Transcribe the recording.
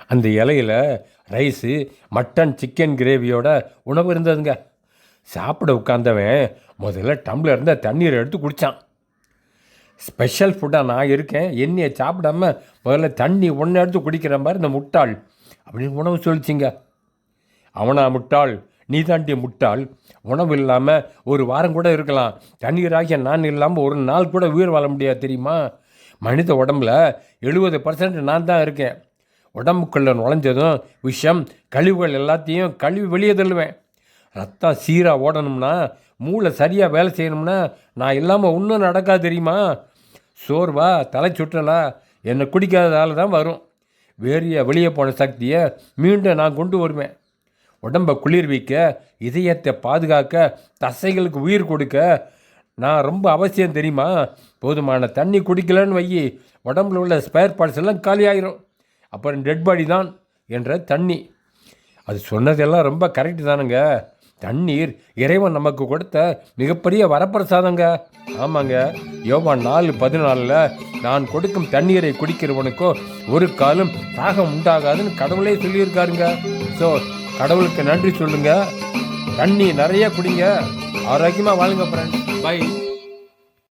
அந்த இலையில் rice, mutton, chicken கிரேவியோட உணவு இருந்ததுங்க. சாப்பிட உட்கார்ந்தவன் முதல்ல டம்ளர் இருந்த தண்ணீரை எடுத்து குடித்தான். ஸ்பெஷல் ஃபுட்டாக நான் இருக்கேன், என்னையை சாப்பிடாம முதல்ல தண்ணி ஒன்று எடுத்து குடிக்கிற மாதிரி இந்த முட்டாள் அப்படின்னு உணவு சொல்லிச்சிங்க. அவனா முட்டாள்? நீ தாண்டி முட்டாள். உணவு இல்லாமல் ஒரு வாரம் கூட இருக்கலாம், தண்ணீராகிய நான் இல்லாமல் ஒரு நாள் கூட உயிர் வாழ முடியாது தெரியுமா? மனித உடம்புல 70% நான் தான் இருக்கேன். உடம்புக்குள்ளே நுழைஞ்சதும் விஷம், கழிவுகள் எல்லாத்தையும் கழுவி வெளியே தள்ளுவேன். ரத்தம் சீராக ஓடணும்னா, மூளை சரியாக வேலை செய்யணும்னா நான் இல்லாமல் ஒன்றும் நடக்காது தெரியுமா? சோர்வா, தலை சுற்றலா என்னை குடிக்காததால் தான் வரும். வேறிய வெளியே போன சக்தியை மீண்டும் நான் கொண்டு வருவேன். உடம்பை குளிர்விக்க, இதயத்தை பாதுகாக்க, தசைகளுக்கு உயிர் கொடுக்க நான் ரொம்ப அவசியம் தெரியுமா? போதுமான தண்ணி குடிக்கலன்னு வையி, உடம்புல உள்ள ஸ்பேர் பார்ட்ஸ் எல்லாம் காலியாயிரும். அப்புறம் டெட் பாடி தான் என்ற தண்ணி. அது சொன்னதெல்லாம் ரொம்ப கரெக்டு தானுங்க. தண்ணீர் இறைவன் நமக்கு கொடுத்த மிகப்பெரிய வரப்பிரசாதங்க. ஆமாங்க, யோவான் 4:14 நான் கொடுக்கும் தண்ணீரை குடிக்கிறவனுக்கோ ஒரு காலம் தாகம் உண்டாகாதுன்னு கடவுளே சொல்லியிருக்காருங்க. ஸோ கடவுளுக்கு நன்றி சொல்லுங்க, தண்ணி நிறைய குடிங்க, ஆரோக்கியமாக வாழுங்க ஃப்ரெண்ட்ஸ். பை.